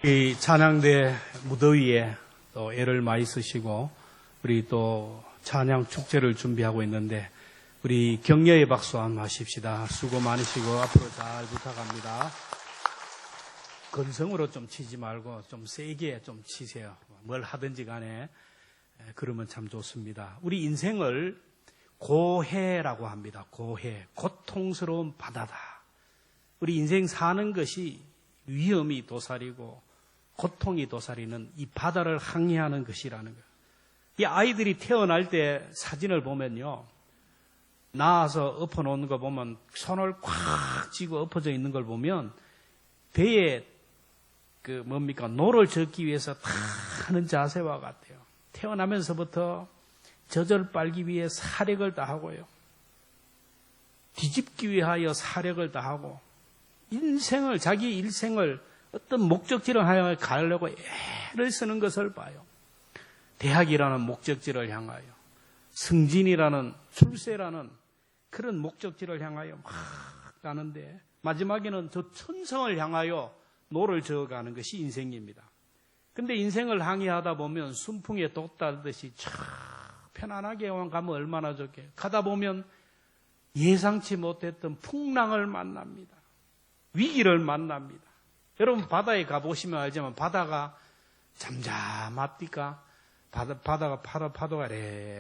이 찬양대 무더위에 또 애를 많이 쓰시고 우리 또 찬양 축제를 준비하고 있는데 우리 격려의 박수 한번 하십시다. 수고 많으시고 앞으로 잘 부탁합니다. 건성으로 좀 치지 말고 좀 세게 좀 치세요. 뭘 하든지 간에 그러면 참 좋습니다. 우리 인생을 고해라고 합니다. 고해, 고통스러운 바다다. 우리 인생 사는 것이 위험이 도사리고 고통이 도사리는 이 바다를 항해하는 것이라는 거예요. 이 아이들이 태어날 때 사진을 보면요, 나와서 엎어놓는 거 보면 손을 꽉 쥐고 엎어져 있는 걸 보면 배에 노를 젓기 위해서 다 하는 자세와 같아요. 태어나면서부터 젖을 빨기 위해 사력을 다하고요, 뒤집기 위하여 사력을 다하고 자기 일생을 어떤 목적지를 향해 가려고 애를 쓰는 것을 봐요. 대학이라는 목적지를 향하여, 승진이라는, 출세라는 그런 목적지를 향하여 막 가는데 마지막에는 저 천성을 향하여 노를 저어가는 것이 인생입니다. 근데 인생을 항해하다 보면 순풍에 독 달듯이 참 편안하게 가면 얼마나 좋게. 가다 보면 예상치 못했던 풍랑을 만납니다. 위기를 만납니다. 여러분 바다에 가보시면 알지만 바다가 잠잠합니까? 바다가 파도가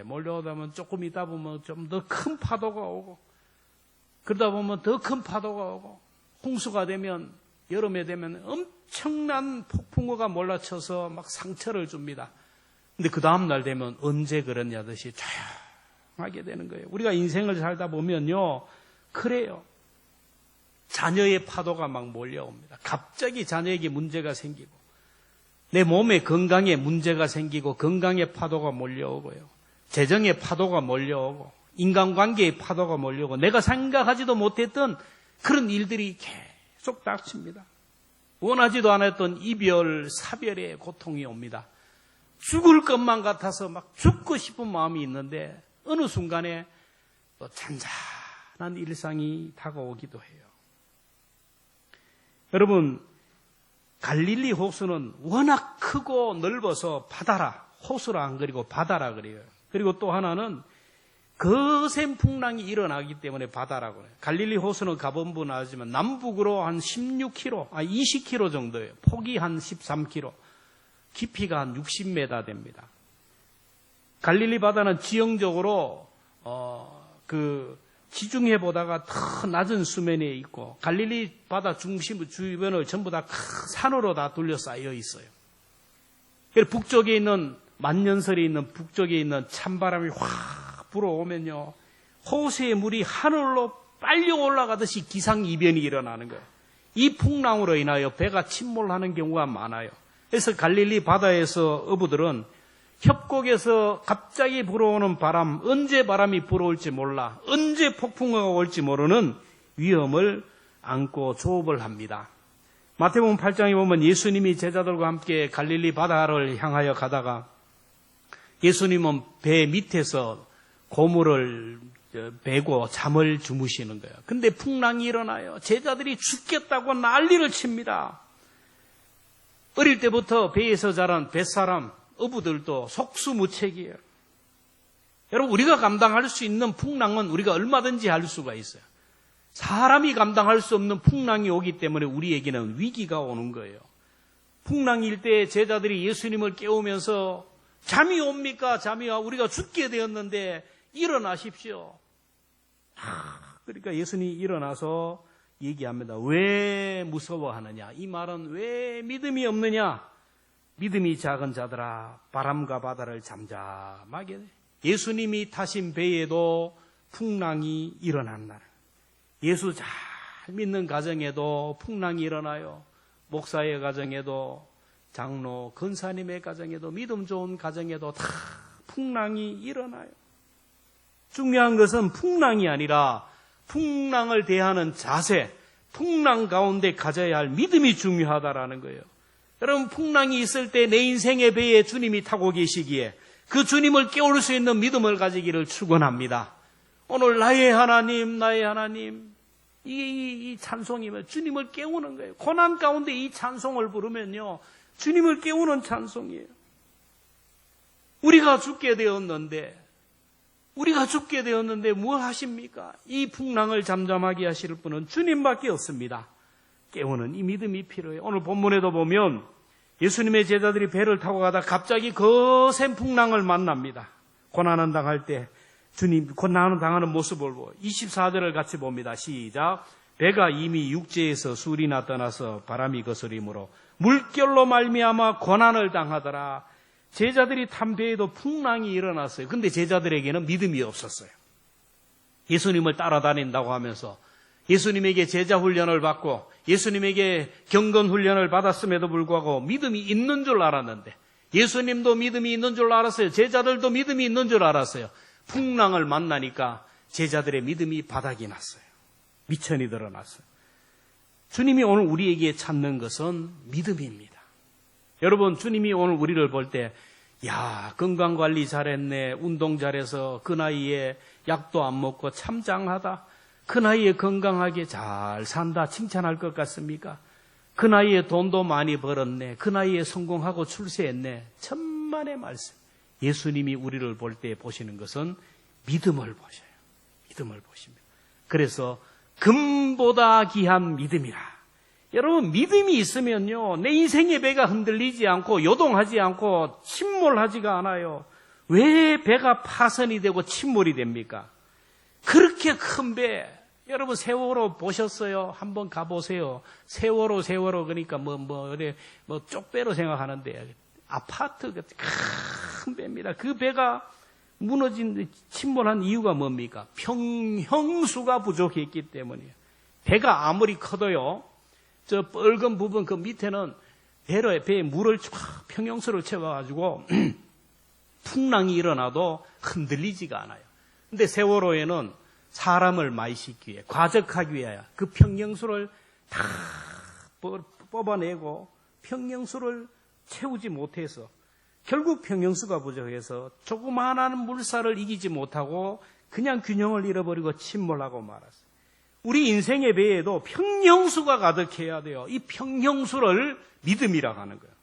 몰려오다 보면 조금 있다 보면 좀 더 큰 파도가 오고, 그러다 보면 더 큰 파도가 오고, 홍수가 되면, 여름에 되면 엄청난 폭풍우가 몰라쳐서 막 상처를 줍니다. 근데 그 다음날 되면 언제 그랬냐듯이 조용하게 되는 거예요. 우리가 인생을 살다 보면요, 그래요. 자녀의 파도가 막 몰려옵니다. 갑자기 자녀에게 문제가 생기고, 내 몸의 건강에 문제가 생기고, 건강의 파도가 몰려오고요, 재정의 파도가 몰려오고, 인간관계의 파도가 몰려오고, 내가 생각하지도 못했던 그런 일들이 계속 닥칩니다. 원하지도 않았던 이별, 사별의 고통이 옵니다. 죽을 것만 같아서 막 죽고 싶은 마음이 있는데 어느 순간에 또 잔잔한 일상이 다가오기도 해요. 여러분, 갈릴리 호수는 워낙 크고 넓어서 바다라, 호수라 안 그리고 바다라 그래요. 그리고 또 하나는 거센 풍랑이 일어나기 때문에 바다라고 해요. 갈릴리 호수는 가본 분 아시지만 남북으로 한 20km 정도예요. 폭이 한 13km, 깊이가 한 60m 됩니다. 갈릴리 바다는 지형적으로 지중해보다가 더 낮은 수면에 있고, 갈릴리 바다 중심 주변을 전부 다 산으로 다 둘러싸여 있어요. 북쪽에 있는, 만년설이 있는 북쪽에 있는 찬바람이 확 불어오면요, 호수의 물이 하늘로 빨려 올라가듯이 기상이변이 일어나는 거예요. 이 풍랑으로 인하여 배가 침몰하는 경우가 많아요. 그래서 갈릴리 바다에서 어부들은 협곡에서 갑자기 불어오는 바람, 언제 바람이 불어올지 몰라, 언제 폭풍우가 올지 모르는 위험을 안고 조업을 합니다. 마태복음 8장에 보면 예수님이 제자들과 함께 갈릴리 바다를 향하여 가다가 예수님은 배 밑에서 고물을 베고 잠을 주무시는 거예요. 근데 풍랑이 일어나요. 제자들이 죽겠다고 난리를 칩니다. 어릴 때부터 배에서 자란 뱃사람, 어부들도 속수무책이에요. 여러분, 우리가 감당할 수 있는 풍랑은 우리가 얼마든지 할 수가 있어요. 사람이 감당할 수 없는 풍랑이 오기 때문에 우리에게는 위기가 오는 거예요. 풍랑일 때 제자들이 예수님을 깨우면서 잠이 옵니까? 잠이 와. 우리가 죽게 되었는데 일어나십시오. 그러니까 예수님이 일어나서 얘기합니다. 왜 무서워하느냐? 이 말은 왜 믿음이 없느냐? 믿음이 작은 자들아, 바람과 바다를 잠잠하게 돼. 예수님이 타신 배에도 풍랑이 일어난다. 예수 잘 믿는 가정에도 풍랑이 일어나요. 목사의 가정에도, 장로, 권사님의 가정에도, 믿음 좋은 가정에도 다 풍랑이 일어나요. 중요한 것은 풍랑이 아니라 풍랑을 대하는 자세, 풍랑 가운데 가져야 할 믿음이 중요하다라는 거예요. 여러분, 풍랑이 있을 때 내 인생의 배에 주님이 타고 계시기에 그 주님을 깨울 수 있는 믿음을 가지기를 축원합니다. 오늘 나의 하나님, 이 찬송이면 주님을 깨우는 거예요. 고난 가운데 이 찬송을 부르면요, 주님을 깨우는 찬송이에요. 우리가 죽게 되었는데 뭘 하십니까? 이 풍랑을 잠잠하게 하실 분은 주님밖에 없습니다. 깨우는 이 믿음이 필요해요. 오늘 본문에도 보면 예수님의 제자들이 배를 타고 가다 갑자기 거센 풍랑을 만납니다. 고난을 당할 때 주님 고난을 당하는 모습을 보고 24절을 같이 봅니다. 시작. 배가 이미 육지에서 술이나 떠나서 바람이 거스림으로 물결로 말미암아 고난을 당하더라. 제자들이 탄 배에도 풍랑이 일어났어요. 근데 제자들에게는 믿음이 없었어요. 예수님을 따라다닌다고 하면서 예수님에게 제자 훈련을 받고 예수님에게 경건 훈련을 받았음에도 불구하고 믿음이 있는 줄 알았는데, 예수님도 믿음이 있는 줄 알았어요. 제자들도 믿음이 있는 줄 알았어요. 풍랑을 만나니까 제자들의 믿음이 바닥이 났어요. 미천이 드러났어요. 주님이 오늘 우리에게 찾는 것은 믿음입니다. 여러분, 주님이 오늘 우리를 볼 때, 야, 건강관리 잘했네, 운동 잘해서 그 나이에 약도 안 먹고 참 장하다, 그 나이에 건강하게 잘 산다 칭찬할 것 같습니까? 그 나이에 돈도 많이 벌었네, 그 나이에 성공하고 출세했네. 천만의 말씀. 예수님이 우리를 볼 때 보시는 것은 믿음을 보셔요. 믿음을 보십니다. 그래서 금보다 귀한 믿음이라. 여러분, 믿음이 있으면요, 내 인생의 배가 흔들리지 않고 요동하지 않고 침몰하지가 않아요. 왜 배가 파선이 되고 침몰이 됩니까? 그렇게 큰 배, 여러분 세월호 보셨어요? 한번 가보세요. 세월호 그러니까 쪽배로 생각하는데 아파트 큰 배입니다. 그 배가 침몰한 이유가 뭡니까? 평형수가 부족했기 때문이에요. 배가 아무리 커도요, 저 뻘건 부분 그 밑에는 배에 물을 평형수를 채워가지고 풍랑이 일어나도 흔들리지가 않아요. 근데 세월호에는 사람을 마시기 위해, 과적하기 위하여 그 평형수를 다 뽑아내고 평형수를 채우지 못해서 결국 평형수가 부족해서 조그마한 물살을 이기지 못하고 그냥 균형을 잃어버리고 침몰하고 말았어요. 우리 인생의 배에도 평형수가 가득해야 돼요. 이 평형수를 믿음이라고 하는 거예요.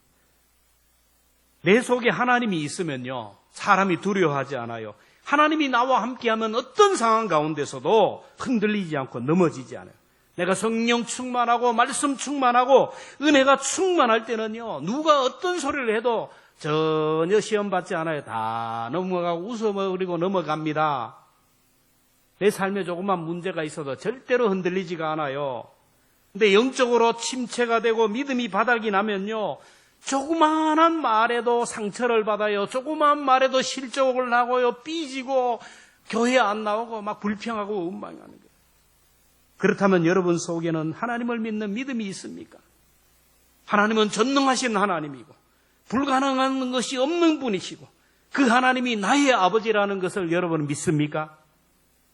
내 속에 하나님이 있으면요, 사람이 두려워하지 않아요. 하나님이 나와 함께하면 어떤 상황 가운데서도 흔들리지 않고 넘어지지 않아요. 내가 성령 충만하고 말씀 충만하고 은혜가 충만할 때는요, 누가 어떤 소리를 해도 전혀 시험 받지 않아요. 다 넘어가고 웃어버리고 넘어갑니다. 내 삶에 조그만 문제가 있어도 절대로 흔들리지가 않아요. 근데 영적으로 침체가 되고 믿음이 바닥이 나면요, 조그마한 말에도 상처를 받아요. 조그마한 말에도 실족을 하고요, 삐지고 교회 안 나오고 막 불평하고 원망하는 거예요. 그렇다면 여러분 속에는 하나님을 믿는 믿음이 있습니까? 하나님은 전능하신 하나님이고 불가능한 것이 없는 분이시고 그 하나님이 나의 아버지라는 것을 여러분은 믿습니까?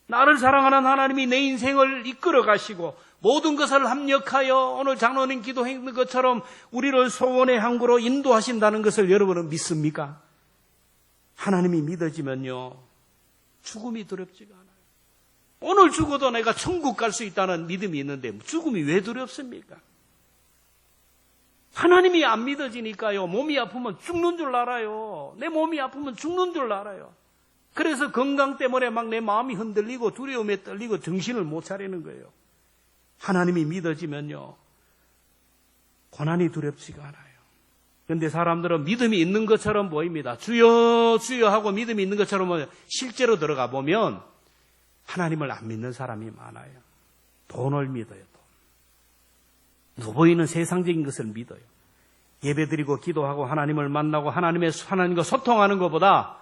나를 사랑하는 하나님이 내 인생을 이끌어 가시고 모든 것을 합력하여 오늘 장로님 기도했는 것처럼 우리를 소원의 항구로 인도하신다는 것을 여러분은 믿습니까? 하나님이 믿어지면요, 죽음이 두렵지가 않아요. 오늘 죽어도 내가 천국 갈 수 있다는 믿음이 있는데 죽음이 왜 두렵습니까? 하나님이 안 믿어지니까요, 몸이 아프면 죽는 줄 알아요. 내 몸이 아프면 죽는 줄 알아요. 그래서 건강 때문에 막 내 마음이 흔들리고 두려움에 떨리고 정신을 못 차리는 거예요. 하나님이 믿어지면요, 고난이 두렵지가 않아요. 그런데 사람들은 믿음이 있는 것처럼 보입니다. 주여 주여 하고 믿음이 있는 것처럼 보여요. 실제로 들어가 보면 하나님을 안 믿는 사람이 많아요. 돈을 믿어요. 보이는 세상적인 것을 믿어요. 예배드리고 기도하고 하나님을 만나고 하나님과 소통하는 것보다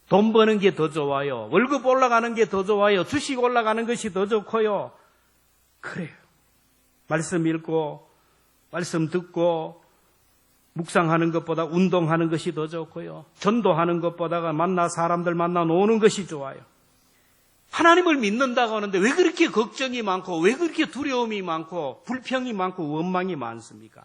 돈 버는 게 더 좋아요. 월급 올라가는 게 더 좋아요. 주식 올라가는 것이 더 좋고요. 그래요. 말씀 읽고 말씀 듣고 묵상하는 것보다 운동하는 것이 더 좋고요. 전도하는 것보다가 사람들 만나 노는 것이 좋아요. 하나님을 믿는다고 하는데 왜 그렇게 걱정이 많고 왜 그렇게 두려움이 많고 불평이 많고 원망이 많습니까?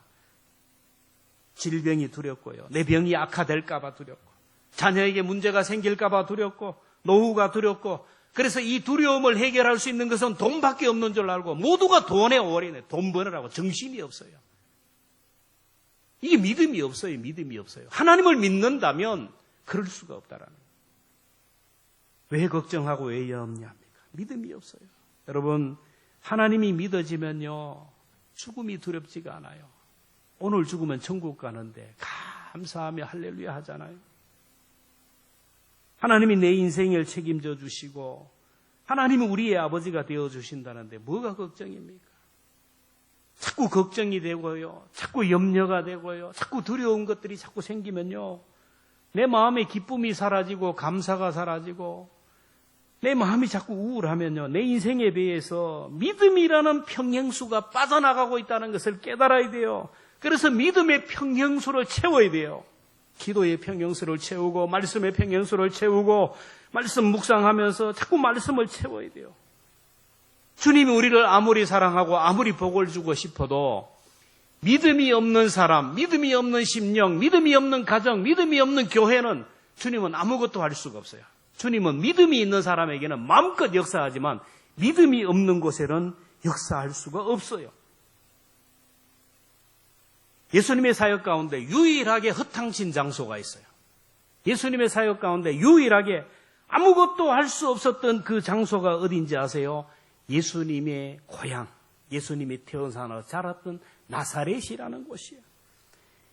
질병이 두렵고요. 내 병이 악화될까 봐 두렵고 자녀에게 문제가 생길까 봐 두렵고 노후가 두렵고 그래서 이 두려움을 해결할 수 있는 것은 돈밖에 없는 줄 알고 모두가 돈에 올인해. 돈 버느라고 정신이 없어요. 이게 믿음이 없어요. 믿음이 없어요. 하나님을 믿는다면 그럴 수가 없다라는 거예요. 왜 걱정하고 왜 염려합니까? 믿음이 없어요. 여러분, 하나님이 믿어지면요, 죽음이 두렵지가 않아요. 오늘 죽으면 천국 가는데 감사하며 할렐루야 하잖아요. 하나님이 내 인생을 책임져 주시고 하나님이 우리의 아버지가 되어 주신다는데 뭐가 걱정입니까? 자꾸 걱정이 되고요. 자꾸 염려가 되고요. 자꾸 두려운 것들이 자꾸 생기면요. 내 마음의 기쁨이 사라지고 감사가 사라지고 내 마음이 자꾸 우울하면요. 내 인생에 비해서 믿음이라는 평형수가 빠져나가고 있다는 것을 깨달아야 돼요. 그래서 믿음의 평형수를 채워야 돼요. 기도의 평형수를 채우고 말씀의 평형수를 채우고 말씀 묵상하면서 자꾸 말씀을 채워야 돼요. 주님이 우리를 아무리 사랑하고 아무리 복을 주고 싶어도 믿음이 없는 사람, 믿음이 없는 심령, 믿음이 없는 가정, 믿음이 없는 교회는 주님은 아무것도 할 수가 없어요. 주님은 믿음이 있는 사람에게는 마음껏 역사하지만 믿음이 없는 곳에는 역사할 수가 없어요. 예수님의 사역 가운데 유일하게 허탕친 장소가 있어요. 예수님의 사역 가운데 유일하게 아무것도 할 수 없었던 그 장소가 어딘지 아세요? 예수님의 고향, 예수님이 태어나서 자랐던 나사렛이라는 곳이에요.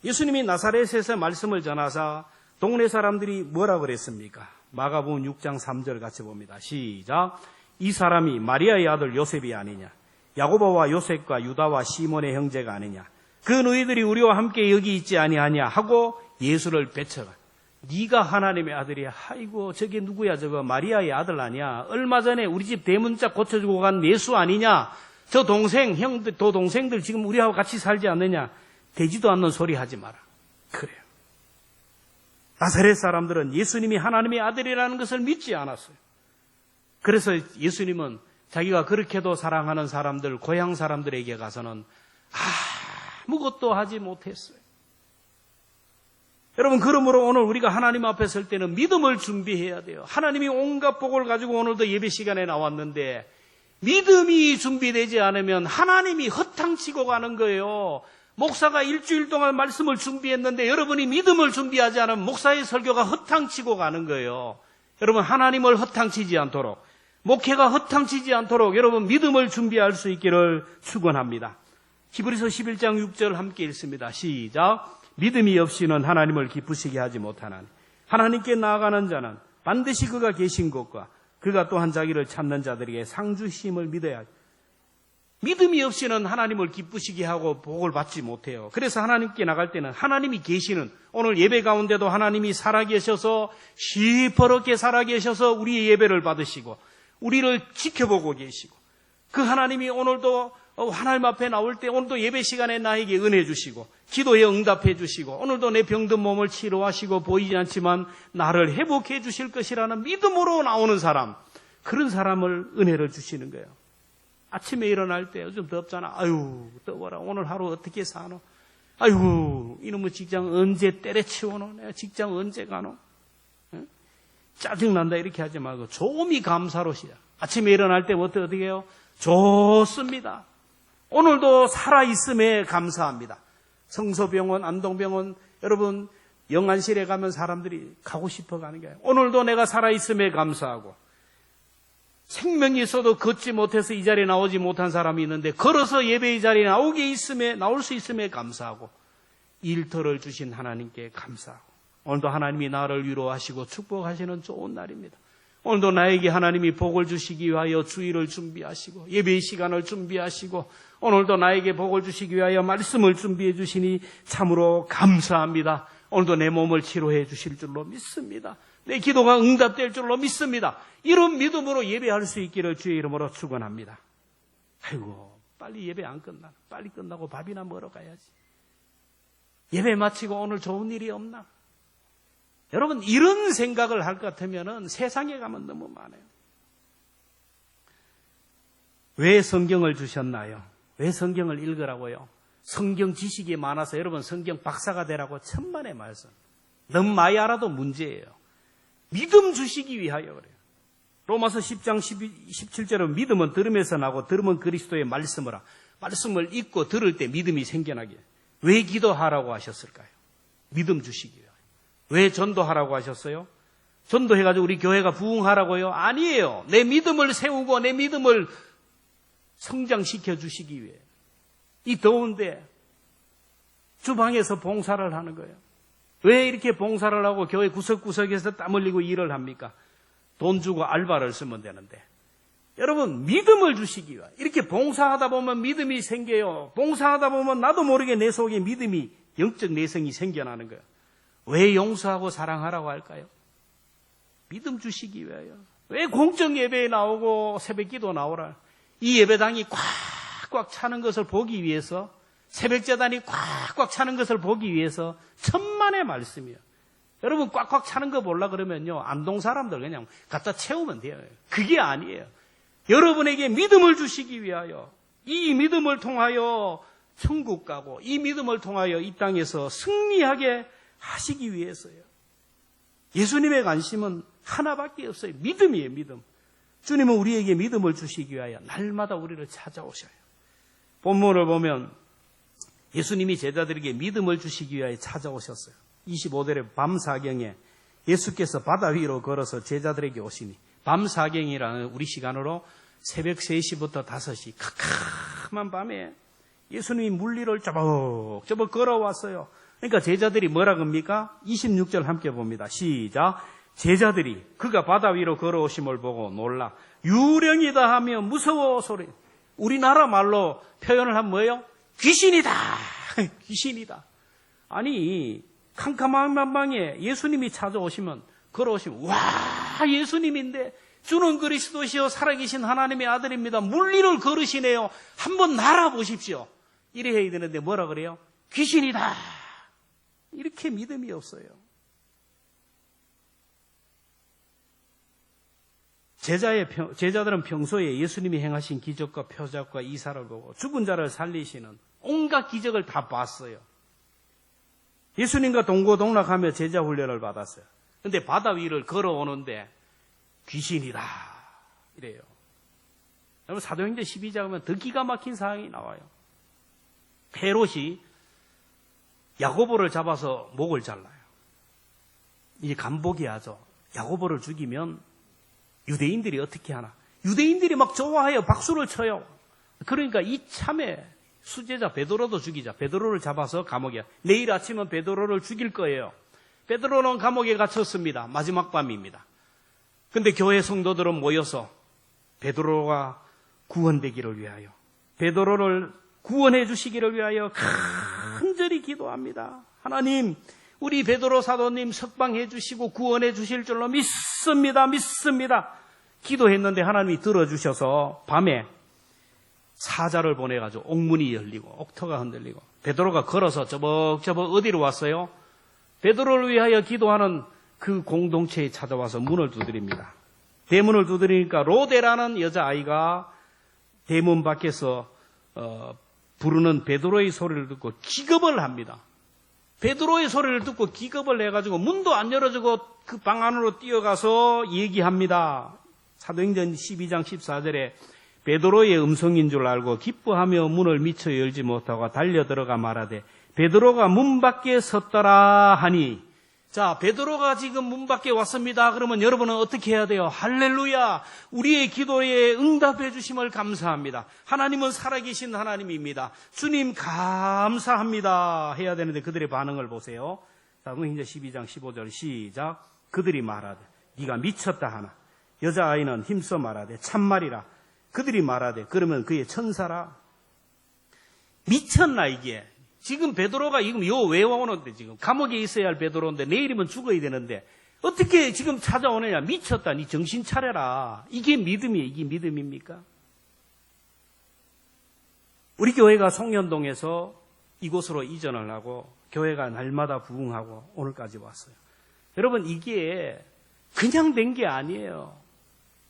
예수님이 나사렛에서 말씀을 전하사 동네 사람들이 뭐라 그랬습니까? 마가복음 6장 3절 같이 봅니다. 시작. 이 사람이 마리아의 아들 요셉이 아니냐? 야고보와 요셉과 유다와 시몬의 형제가 아니냐? 그 너희들이 우리와 함께 여기 있지 아니하냐 하고 예수를 배쳐가. 네가 하나님의 아들이야. 아이고 저게 누구야 저거 마리아의 아들 아니야. 얼마 전에 우리 집 대문짝 고쳐주고 간 예수 아니냐. 저 동생 형들 도동생들 지금 우리하고 같이 살지 않느냐. 되지도 않는 소리 하지 마라. 그래요. 나사렛 사람들은 예수님이 하나님의 아들이라는 것을 믿지 않았어요. 그래서 예수님은 자기가 그렇게도 사랑하는 사람들 고향 사람들에게 가서는 아무것도 하지 못했어요. 여러분, 그러므로 오늘 우리가 하나님 앞에 설 때는 믿음을 준비해야 돼요. 하나님이 온갖 복을 가지고 오늘도 예배 시간에 나왔는데 믿음이 준비되지 않으면 하나님이 허탕치고 가는 거예요. 목사가 일주일 동안 말씀을 준비했는데 여러분이 믿음을 준비하지 않으면 목사의 설교가 허탕치고 가는 거예요. 여러분, 하나님을 허탕치지 않도록, 목회가 허탕치지 않도록 여러분 믿음을 준비할 수 있기를 축원합니다. 히브리서 11장 6절 함께 읽습니다. 시작. 믿음이 없이는 하나님을 기쁘시게 하지 못하나니 하나님께 나아가는 자는 반드시 그가 계신 것과 그가 또한 자기를 찾는 자들에게 상 주심을 믿어야 합니다. 믿음이 없이는 하나님을 기쁘시게 하고 복을 받지 못해요. 그래서 하나님께 나갈 때는 하나님이 계시는, 오늘 예배 가운데도 하나님이 살아계셔서 시퍼렇게 살아계셔서 우리의 예배를 받으시고 우리를 지켜보고 계시고 그 하나님이 오늘도 하나님 앞에 나올 때 오늘도 예배 시간에 나에게 은혜 주시고 기도에 응답해 주시고 오늘도 내 병든 몸을 치료하시고 보이지 않지만 나를 회복해 주실 것이라는 믿음으로 나오는 사람, 그런 사람을 은혜를 주시는 거예요. 아침에 일어날 때 요즘 덥잖아. 아유 더워라. 오늘 하루 어떻게 사노? 아유 이놈의 직장 언제 때려치우노? 내가 직장 언제 가노? 응? 짜증난다 이렇게 하지 말고 조금이 감사로 시작. 아침에 일어날 때 어떻게 해요? 좋습니다. 오늘도 살아있음에 감사합니다. 성서병원, 안동병원, 여러분 영안실에 가면 사람들이 가고 싶어 가는 거예요. 오늘도 내가 살아있음에 감사하고, 생명이 있어도 걷지 못해서 이 자리에 나오지 못한 사람이 있는데 걸어서 예배의 자리에 나올 수 있음에 감사하고, 일터를 주신 하나님께 감사하고, 오늘도 하나님이 나를 위로하시고 축복하시는 좋은 날입니다. 오늘도 나에게 하나님이 복을 주시기 위하여 주일을 준비하시고 예배의 시간을 준비하시고 오늘도 나에게 복을 주시기 위하여 말씀을 준비해 주시니 참으로 감사합니다. 오늘도 내 몸을 치료해 주실 줄로 믿습니다. 내 기도가 응답될 줄로 믿습니다. 이런 믿음으로 예배할 수 있기를 주의 이름으로 축원합니다. 아이고 빨리 예배 안 끝나. 빨리 끝나고 밥이나 먹으러 가야지. 예배 마치고 오늘 좋은 일이 없나? 여러분 이런 생각을 할 것 같으면 세상에 가면 너무 많아요. 왜 성경을 주셨나요? 왜 성경을 읽으라고요? 성경 지식이 많아서 여러분 성경 박사가 되라고 천만의 말씀. 너무 많이 알아도 문제예요. 믿음 주시기 위하여 그래요. 로마서 10장 17절은 믿음은 들음에서 나고 들음은 그리스도의 말씀을 말씀을 읽고 들을 때 믿음이 생겨나게. 왜 기도하라고 하셨을까요? 믿음 주시기 위하여. 왜 전도하라고 하셨어요? 전도해가지고 우리 교회가 부흥하라고요? 아니에요. 내 믿음을 세우고 내 믿음을 성장시켜 주시기 위해. 이 더운데 주방에서 봉사를 하는 거예요. 왜 이렇게 봉사를 하고 교회 구석구석에서 땀 흘리고 일을 합니까? 돈 주고 알바를 쓰면 되는데. 여러분, 믿음을 주시기 위해. 이렇게 봉사하다 보면 믿음이 생겨요. 봉사하다 보면 나도 모르게 내 속에 믿음이, 영적 내성이 생겨나는 거예요. 왜 용서하고 사랑하라고 할까요? 믿음 주시기 위하여. 왜 공적 예배에 나오고 새벽 기도 나오라? 이 예배당이 꽉꽉 차는 것을 보기 위해서, 새벽 제단이 꽉꽉 차는 것을 보기 위해서 천만의 말씀이에요. 여러분 꽉꽉 차는 거 보려고 그러면요, 안동 사람들 그냥 갖다 채우면 돼요. 그게 아니에요. 여러분에게 믿음을 주시기 위하여, 이 믿음을 통하여 천국 가고 이 믿음을 통하여 이 땅에서 승리하게 하시기 위해서요. 예수님의 관심은 하나밖에 없어요. 믿음이에요. 믿음. 주님은 우리에게 믿음을 주시기 위하여 날마다 우리를 찾아오셔요. 본문을 보면 예수님이 제자들에게 믿음을 주시기 위하여 찾아오셨어요. 25절에 밤사경에 예수께서 바다 위로 걸어서 제자들에게 오시니, 밤사경이라는 우리 시간으로 새벽 3시부터 5시 캄캄한 밤에 예수님이 물리를 쪼벅쪼벅 걸어왔어요. 그러니까 제자들이 뭐라 합니까? 26절 함께 봅니다. 시작. 제자들이 그가 바다 위로 걸어오심을 보고 놀라 유령이다 하며 무서워 소리. 우리나라 말로 표현을 하면 뭐예요? 귀신이다. 귀신이다. 아니 캄캄한 방에 예수님이 찾아오시면, 걸어오시면, 와, 예수님인데 주는 그리스도시요 살아계신 하나님의 아들입니다. 물리를 걸으시네요. 한번 날아보십시오. 이래 해야 되는데 뭐라 그래요? 귀신이다. 이렇게 믿음이 없어요. 제자들은 평소에 예수님이 행하신 기적과 표적과 이사를 보고 죽은 자를 살리시는 온갖 기적을 다 봤어요. 예수님과 동고동락하며 제자 훈련을 받았어요. 근데 바다 위를 걸어오는데 귀신이다 이래요. 여러분 사도행전 12장 보면 더 기가 막힌 상황이 나와요. 헤롯이 야고보를 잡아서 목을 잘라요. 이제 간복이 하죠. 야고보를 죽이면 유대인들이 어떻게 하나? 유대인들이 막 좋아해요. 박수를 쳐요. 그러니까 이참에 수제자 베드로도 죽이자. 베드로를 잡아서 감옥에. 내일 아침은 베드로를 죽일 거예요. 베드로는 감옥에 갇혔습니다. 마지막 밤입니다. 근데 교회 성도들은 모여서 베드로가 구원되기를 위하여, 베드로를 구원해 주시기를 위하여 간절히 기도합니다. 하나님, 우리 베드로 사도님 석방해 주시고 구원해 주실 줄로 믿습니다. 믿습니다. 기도했는데 하나님이 들어주셔서 밤에 사자를 보내가지고 옥문이 열리고 옥터가 흔들리고 베드로가 걸어서 저벅저벅 어디로 왔어요? 베드로를 위하여 기도하는 그 공동체에 찾아와서 문을 두드립니다. 대문을 두드리니까 로데라는 여자아이가 대문 밖에서 부르는 베드로의 소리를 듣고 기겁을 합니다. 베드로의 소리를 듣고 기겁을 해가지고 문도 안 열어주고 그 방 안으로 뛰어가서 얘기합니다. 사도행전 12장 14절에 베드로의 음성인 줄 알고 기뻐하며 문을 미처 열지 못하고 달려들어가 말하되 베드로가 문 밖에 섰더라 하니, 자, 베드로가 지금 문 밖에 왔습니다. 그러면 여러분은 어떻게 해야 돼요? 할렐루야! 우리의 기도에 응답해 주심을 감사합니다. 하나님은 살아계신 하나님입니다. 주님 감사합니다. 해야 되는데 그들의 반응을 보세요. 사도행전 12장 15절 시작. 그들이 말하되 네가 미쳤다 하나, 여자아이는 힘써 말하되 참말이라. 그들이 말하되 그러면 그의 천사라. 미쳤나 이게? 지금 베드로가 지금 요 외워오는데 지금 감옥에 있어야 할 베드로인데 내일이면 죽어야 되는데 어떻게 지금 찾아오느냐? 미쳤다. 니 정신 차려라. 이게 믿음이에요. 이게 믿음입니까? 우리 교회가 송년동에서 이곳으로 이전을 하고 교회가 날마다 부흥하고 오늘까지 왔어요. 여러분 이게 그냥 된 게 아니에요.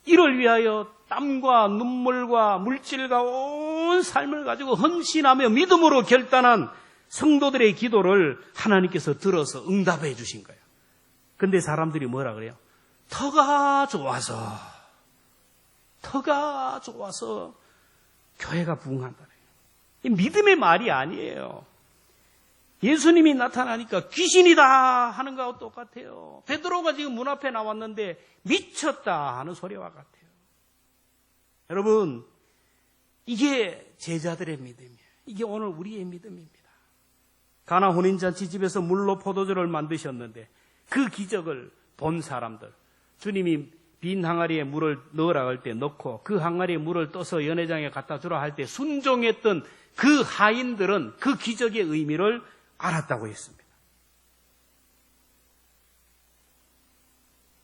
이를 위하여 땀과 눈물과 물질과 온 삶을 가지고 헌신하며 믿음으로 결단한 성도들의 기도를 하나님께서 들어서 응답해 주신 거예요. 근데 사람들이 뭐라 그래요? 터가 좋아서, 터가 좋아서 교회가 부흥한다는 거예요. 이 믿음의 말이 아니에요. 예수님이 나타나니까 귀신이다 하는 거하고 똑같아요. 베드로가 지금 문 앞에 나왔는데 미쳤다 하는 소리와 같아요. 여러분, 이게 제자들의 믿음이에요. 이게 오늘 우리의 믿음입니다. 가나 혼인잔치 집에서 물로 포도주를 만드셨는데 그 기적을 본 사람들, 주님이 빈 항아리에 물을 넣으라 할 때 넣고 그 항아리에 물을 떠서 연회장에 갖다 주라 할 때 순종했던 그 하인들은 그 기적의 의미를 알았다고 했습니다.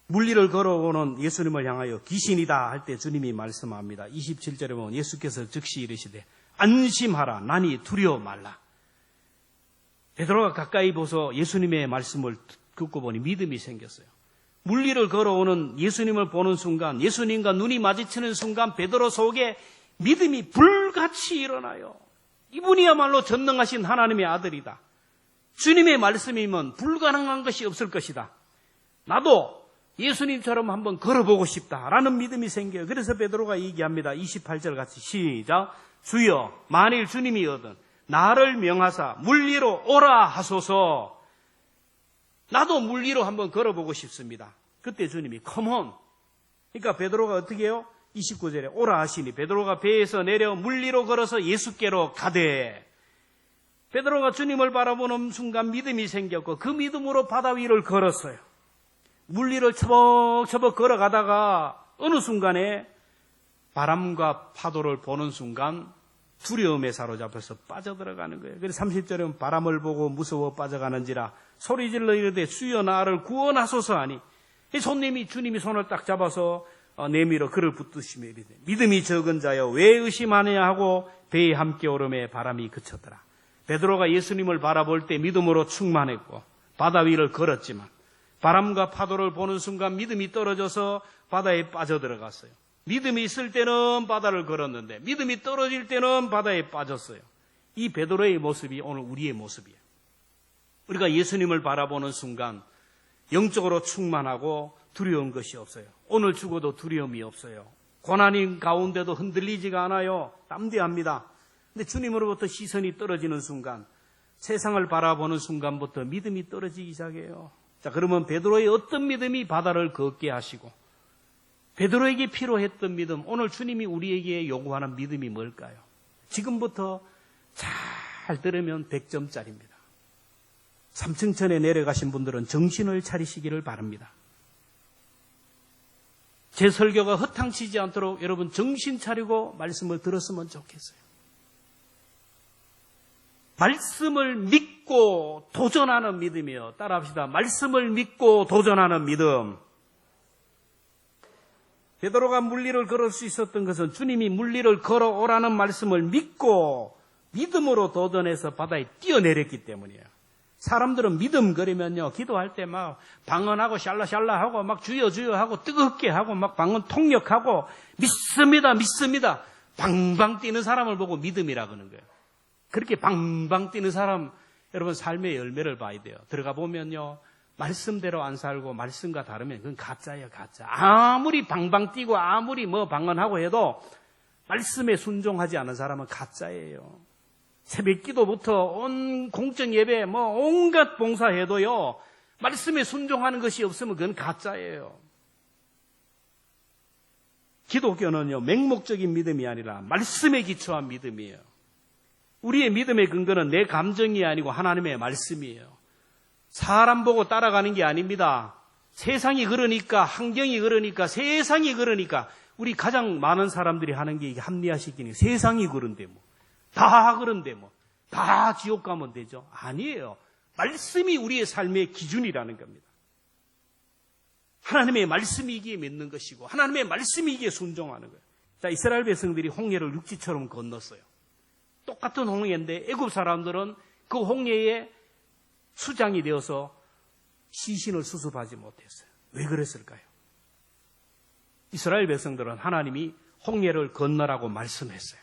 물리를 걸어오는 예수님을 향하여 귀신이다 할 때 주님이 말씀합니다. 27절에 보면 예수께서 즉시 이르시되 안심하라 나니 두려워 말라. 베드로가 가까이 보서 예수님의 말씀을 듣고 보니 믿음이 생겼어요. 물리를 걸어오는 예수님을 보는 순간, 예수님과 눈이 마주치는 순간 베드로 속에 믿음이 불같이 일어나요. 이분이야말로 전능하신 하나님의 아들이다. 주님의 말씀이면 불가능한 것이 없을 것이다. 나도 예수님처럼 한번 걸어보고 싶다라는 믿음이 생겨요. 그래서 베드로가 얘기합니다. 28절 같이 시작. 주여 만일 주님이거든 나를 명하사 물리로 오라 하소서. 나도 물리로 한번 걸어보고 싶습니다. 그때 주님이 come on. 그러니까 베드로가 어떻게 해요? 29절에 오라 하시니 베드로가 배에서 내려 물리로 걸어서 예수께로 가되. 베드로가 주님을 바라보는 순간 믿음이 생겼고 그 믿음으로 바다 위를 걸었어요. 물리를 처벅처벅 걸어가다가 어느 순간에 바람과 파도를 보는 순간 두려움에 사로잡혀서 빠져들어가는 거예요. 그래서 30절에 바람을 보고 무서워 빠져가는지라 소리질러 이르되 주여 나를 구원하소서 하니 손님이 주님이 손을 딱 잡아서 내밀어 그를 붙드시며 이르되 믿음이 적은 자여 왜 의심하느냐 하고 배에 함께 오름에 바람이 그쳤더라. 베드로가 예수님을 바라볼 때 믿음으로 충만했고 바다 위를 걸었지만 바람과 파도를 보는 순간 믿음이 떨어져서 바다에 빠져들어갔어요. 믿음이 있을 때는 바다를 걸었는데 믿음이 떨어질 때는 바다에 빠졌어요. 이 베드로의 모습이 오늘 우리의 모습이에요. 우리가 예수님을 바라보는 순간 영적으로 충만하고 두려운 것이 없어요. 오늘 죽어도 두려움이 없어요. 고난인 가운데도 흔들리지가 않아요. 담대합니다. 근데 주님으로부터 시선이 떨어지는 순간, 세상을 바라보는 순간부터 믿음이 떨어지기 시작해요. 자, 그러면 베드로의 어떤 믿음이 바다를 걷게 하시고 베드로에게 필요했던 믿음, 오늘 주님이 우리에게 요구하는 믿음이 뭘까요? 지금부터 잘 들으면 100점짜리입니다. 3층천에 내려가신 분들은 정신을 차리시기를 바랍니다. 제 설교가 허탕치지 않도록 여러분 정신 차리고 말씀을 들었으면 좋겠어요. 말씀을 믿고 도전하는 믿음이요. 따라합시다. 말씀을 믿고 도전하는 믿음. 베드로가 물리를 걸을 수 있었던 것은 주님이 물리를 걸어오라는 말씀을 믿고 믿음으로 도전해서 바다에 뛰어내렸기 때문이에요. 사람들은 믿음 거리면요, 기도할 때 막 방언하고 샬라샬라 하고 막 주여 주여 하고 뜨겁게 하고 막 방언 통역하고 믿습니다 믿습니다 방방 뛰는 사람을 보고 믿음이라 그러는 거예요. 그렇게 방방 뛰는 사람 여러분 삶의 열매를 봐야 돼요. 들어가 보면요, 말씀대로 안 살고 말씀과 다르면 그건 가짜예요. 가짜. 아무리 방방 뛰고 아무리 뭐 방언하고 해도 말씀에 순종하지 않은 사람은 가짜예요. 새벽 기도부터 온 공적 예배 뭐 온갖 봉사해도요, 말씀에 순종하는 것이 없으면 그건 가짜예요. 기독교는요, 맹목적인 믿음이 아니라 말씀에 기초한 믿음이에요. 우리의 믿음의 근거는 내 감정이 아니고 하나님의 말씀이에요. 사람 보고 따라가는 게 아닙니다. 세상이 그러니까, 환경이 그러니까, 세상이 그러니까, 우리 가장 많은 사람들이 하는 게 이게 합리화시키는, 세상이 그런데 뭐, 다 그런데 뭐, 다 지옥 가면 되죠. 아니에요. 말씀이 우리의 삶의 기준이라는 겁니다. 하나님의 말씀이기에 믿는 것이고, 하나님의 말씀이기에 순종하는 거예요. 자, 이스라엘 백성들이 홍해를 육지처럼 건넜어요. 똑같은 홍해인데 애굽 사람들은 그 홍해에 수장이 되어서 시신을 수습하지 못했어요. 왜 그랬을까요? 이스라엘 백성들은 하나님이 홍해를 건너라고 말씀했어요.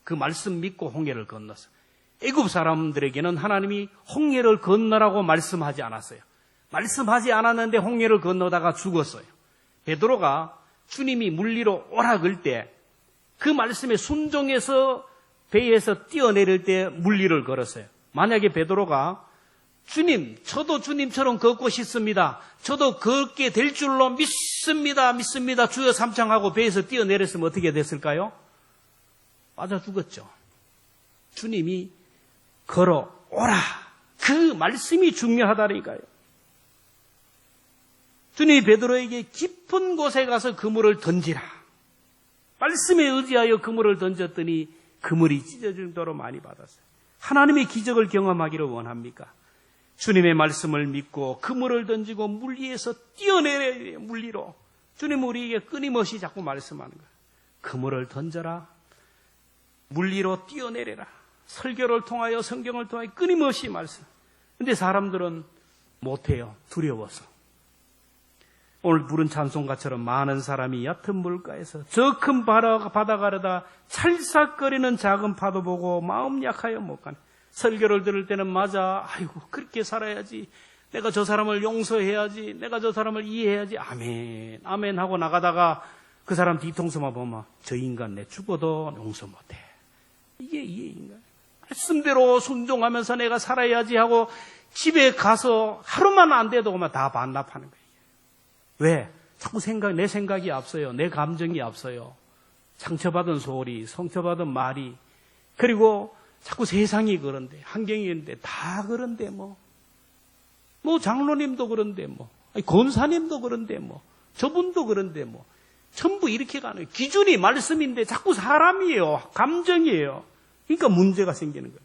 그 말씀 믿고 홍해를 건넜어요. 애굽 사람들에게는 하나님이 홍해를 건너라고 말씀하지 않았어요. 말씀하지 않았는데 홍해를 건너다가 죽었어요. 베드로가 주님이 물리로 오라 그럴 때 그 말씀에 순종해서 배에서 뛰어내릴 때 물리를 걸었어요. 만약에 베드로가 주님, 저도 주님처럼 걷고 싶습니다. 저도 걷게 될 줄로 믿습니다. 주여 삼창하고 배에서 뛰어내렸으면 어떻게 됐을까요? 빠져 죽었죠. 주님이 걸어오라. 그 말씀이 중요하다니까요. 주님이 베드로에게 깊은 곳에 가서 그물을 던지라. 말씀에 의지하여 그물을 던졌더니 그물이 찢어질 정도로 많이 받았어요. 하나님의 기적을 경험하기를 원합니까? 주님의 말씀을 믿고 그물을 던지고 물 위에서 뛰어내려야 돼요. 물리로. 주님은 우리에게 끊임없이 자꾸 말씀하는 거예요. 그물을 던져라. 물리로 뛰어내려라. 설교를 통하여 성경을 통하여 끊임없이 말씀. 근데 사람들은 못해요. 두려워서. 오늘 부른 찬송가처럼 많은 사람이 얕은 물가에서 저 큰 바다 가르다 찰싹거리는 작은 파도 보고 마음 약하여 못 가네. 설교를 들을 때는 맞아. 아이고 그렇게 살아야지. 내가 저 사람을 용서해야지. 내가 저 사람을 이해해야지. 아멘. 아멘 하고 나가다가 그 사람 뒤통수만 보면 저 인간 내 죽어도 용서 못해. 이게 이해인가요? 말씀대로 순종하면서 내가 살아야지 하고 집에 가서 하루만 안 돼도 그만 다 반납하는 거예요. 왜? 자꾸 내 생각이 앞서요. 내 감정이 앞서요. 상처받은 소리, 상처받은 말이. 그리고 자꾸 세상이 그런데, 환경이 그런데, 다 그런데 뭐 장로님도 그런데 권사님도 그런데 저분도 그런데 전부 이렇게 가는 거예요. 기준이 말씀인데 자꾸 사람이에요. 감정이에요. 그러니까 문제가 생기는 거예요.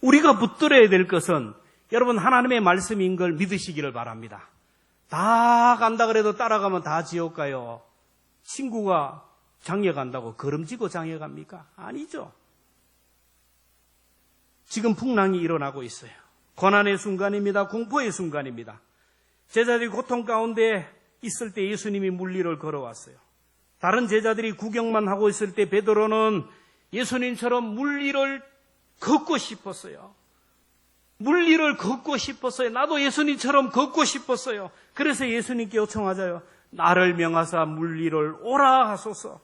우리가 붙들어야 될 것은 여러분 하나님의 말씀인 걸 믿으시기를 바랍니다. 다 간다 그래도 따라가면 다 지옥 가요. 친구가 장애 간다고 걸음지고 장애 갑니까? 아니죠. 지금 풍랑이 일어나고 있어요. 고난의 순간입니다. 공포의 순간입니다. 제자들이 고통 가운데 있을 때 예수님이 물리를 걸어왔어요. 다른 제자들이 구경만 하고 있을 때 베드로는 예수님처럼 물리를 걷고 싶었어요. 물리를 걷고 싶었어요. 나도 예수님처럼 걷고 싶었어요. 그래서 예수님께 요청하자요. 나를 명하사 물리를 오라 하소서.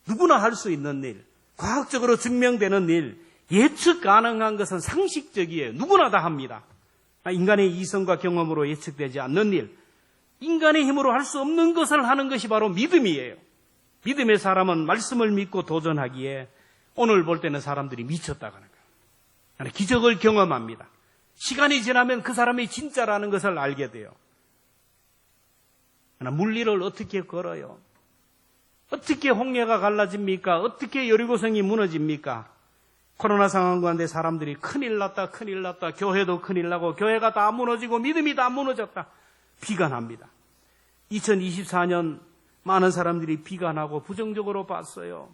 누구나 할 수 있는 일, 과학적으로 증명되는 일, 예측 가능한 것은 상식적이에요. 누구나 다 합니다. 인간의 이성과 경험으로 예측되지 않는 일, 인간의 힘으로 할 수 없는 것을 하는 것이 바로 믿음이에요. 믿음의 사람은 말씀을 믿고 도전하기에 오늘 볼 때는 사람들이 미쳤다고 하는 거예요. 기적을 경험합니다. 시간이 지나면 그 사람이 진짜라는 것을 알게 돼요. 물리를 어떻게 걸어요? 어떻게 홍해가 갈라집니까? 어떻게 여리고성이 무너집니까? 코로나 상황 가운데 사람들이 큰일 났다. 교회도 큰일 나고 교회가 다 무너지고 믿음이 다 무너졌다. 비관합니다. 2024년 많은 사람들이 비관하고 부정적으로 봤어요.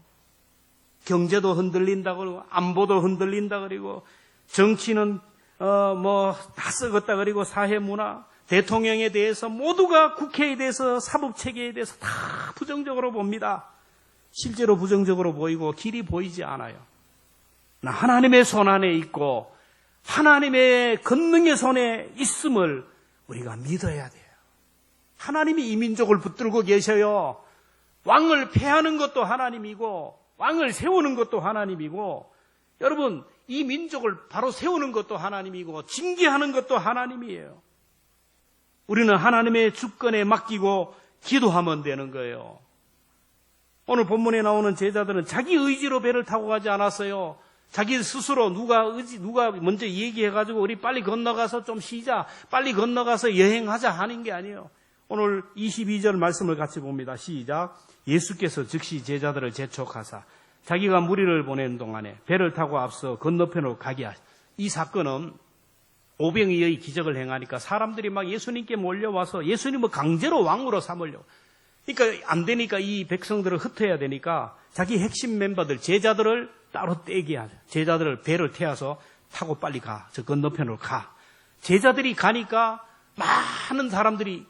경제도 흔들린다 그러고 안보도 흔들린다 그러고 정치는 다 썩었다 그러고 사회 문화, 대통령에 대해서 모두가 국회에 대해서 사법체계에 대해서 다 부정적으로 봅니다. 실제로 부정적으로 보이고 길이 보이지 않아요. 하나님의 손 안에 있고 하나님의 권능의 손에 있음을 우리가 믿어야 돼요. 하나님이 이 민족을 붙들고 계셔요. 왕을 폐하는 것도 하나님이고 왕을 세우는 것도 하나님이고 여러분 이 민족을 바로 세우는 것도 하나님이고 징계하는 것도 하나님이에요. 우리는 하나님의 주권에 맡기고 기도하면 되는 거예요. 오늘 본문에 나오는 제자들은 자기 의지로 배를 타고 가지 않았어요. 자기 스스로 누가 먼저 얘기해가지고 우리 빨리 건너가서 좀 쉬자, 빨리 건너가서 여행하자 하는 게 아니에요. 오늘 22절 말씀을 같이 봅니다. 시작. 예수께서 즉시 제자들을 재촉하사 자기가 무리를 보내는 동안에 배를 타고 앞서 건너편으로 가게 하시고, 이 사건은 오병이어의 기적을 행하니까 사람들이 막 예수님께 몰려와서 예수님을 강제로 왕으로 삼으려고. 그러니까 안 되니까 이 백성들을 흩어야 되니까 자기 핵심 멤버들 제자들을 따로 떼게 하죠. 제자들을 배를 태워서 타고 빨리 가. 저 건너편으로 가. 제자들이 가니까 많은 사람들이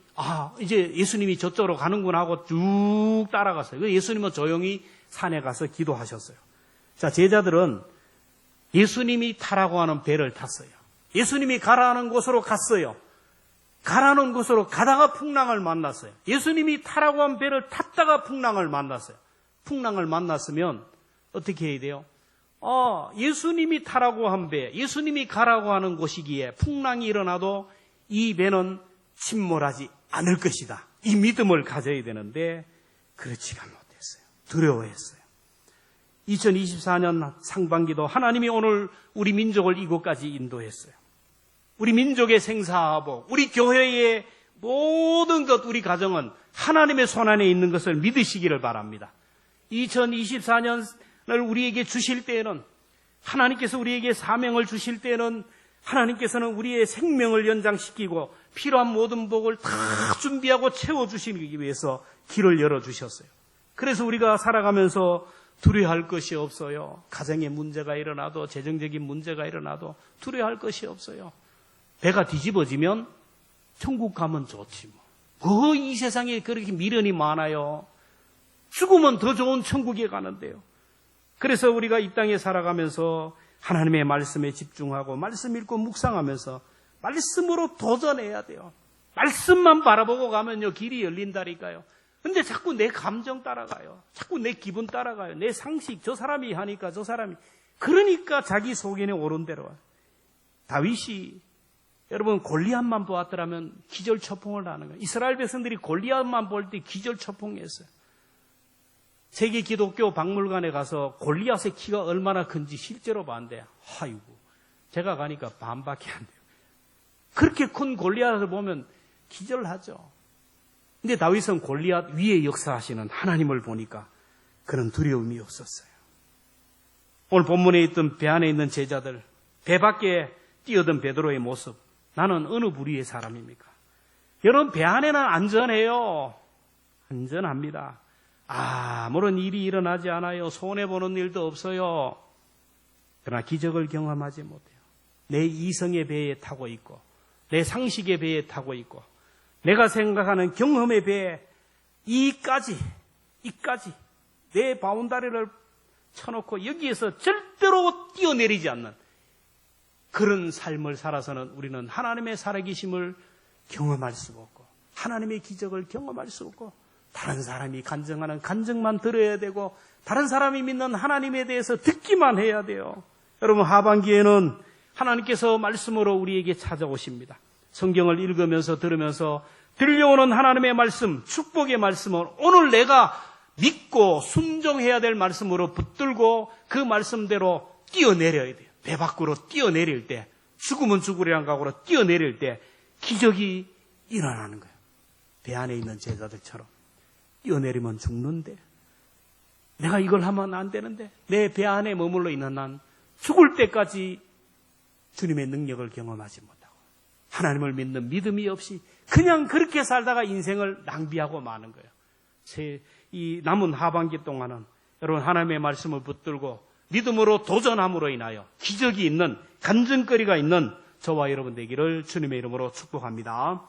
이제 예수님이 저쪽으로 가는구나 하고 쭉 따라갔어요. 예수님은 조용히 산에 가서 기도하셨어요. 자, 제자들은 예수님이 타라고 하는 배를 탔어요. 예수님이 가라는 곳으로 갔어요. 가라는 곳으로 가다가 풍랑을 만났어요. 예수님이 타라고 한 배를 탔다가 풍랑을 만났어요. 풍랑을 만났으면 어떻게 해야 돼요? 예수님이 타라고 한 배, 예수님이 가라고 하는 곳이기에 풍랑이 일어나도 이 배는 침몰하지 않을 것이다. 이 믿음을 가져야 되는데 그렇지가 못했어요. 두려워했어요. 2024년 상반기도 하나님이 오늘 우리 민족을 이곳까지 인도했어요. 우리 민족의 생사하복, 우리 교회의 모든 것, 우리 가정은 하나님의 손안에 있는 것을 믿으시기를 바랍니다. 2024년을 우리에게 주실 때에는, 하나님께서 우리에게 사명을 주실 때에는 하나님께서는 우리의 생명을 연장시키고 필요한 모든 복을 다 준비하고 채워주시기 위해서 길을 열어주셨어요. 그래서 우리가 살아가면서 두려워할 것이 없어요. 가정에 문제가 일어나도, 재정적인 문제가 일어나도 두려워할 것이 없어요. 배가 뒤집어지면 천국 가면 좋지 뭐. 이 세상에 그렇게 미련이 많아요. 죽으면 더 좋은 천국에 가는데요. 그래서 우리가 이 땅에 살아가면서 하나님의 말씀에 집중하고 말씀 읽고 묵상하면서 말씀으로 도전해야 돼요. 말씀만 바라보고 가면요 길이 열린다니까요. 근데 자꾸 내 감정 따라가요. 자꾸 내 기분 따라가요. 내 상식, 저 사람이 하니까 저 사람이. 그러니까 자기 속에는 옳은 대로 와요. 다윗이 여러분 골리앗만 보았더라면 기절초풍을 하는 거예요. 이스라엘 백성들이 골리앗만 볼 때 기절초풍했어요. 세계 기독교 박물관에 가서 골리앗의 키가 얼마나 큰지 실제로 봤는데 아이고 제가 가니까 반밖에 안 돼요. 그렇게 큰 골리앗을 보면 기절하죠. 근데 다윗은 골리앗 위에 역사하시는 하나님을 보니까 그런 두려움이 없었어요. 오늘 본문에 있던 배 안에 있는 제자들, 배 밖에 뛰어든 베드로의 모습, 나는 어느 부류의 사람입니까? 여러분 배 안에는 안전해요. 안전합니다. 아무런 일이 일어나지 않아요. 손해보는 일도 없어요. 그러나 기적을 경험하지 못해요. 내 이성의 배에 타고 있고 내 상식의 배에 타고 있고 내가 생각하는 경험의 배에 이까지 내 바운다리를 쳐놓고 여기에서 절대로 뛰어내리지 않는 그런 삶을 살아서는 우리는 하나님의 살아계심을 경험할 수가 없고 하나님의 기적을 경험할 수 없고 다른 사람이 간증하는 간증만 들어야 되고 다른 사람이 믿는 하나님에 대해서 듣기만 해야 돼요. 여러분 하반기에는 하나님께서 말씀으로 우리에게 찾아오십니다. 성경을 읽으면서 들으면서 들려오는 하나님의 말씀, 축복의 말씀을 오늘 내가 믿고 순종해야 될 말씀으로 붙들고 그 말씀대로 뛰어내려야 돼요. 배 밖으로 뛰어내릴 때, 죽으면 죽으리란 각오로 뛰어내릴 때 기적이 일어나는 거예요. 배 안에 있는 제자들처럼 뛰어내리면 죽는데 내가 이걸 하면 안 되는데 내 배 안에 머물러 있는 난 죽을 때까지 주님의 능력을 경험하지 못하고 하나님을 믿는 믿음이 없이 그냥 그렇게 살다가 인생을 낭비하고 마는 거예요. 이 남은 하반기 동안은 여러분 하나님의 말씀을 붙들고 믿음으로 도전함으로 인하여 기적이 있는 간증거리가 있는 저와 여러분 되기를 주님의 이름으로 축복합니다.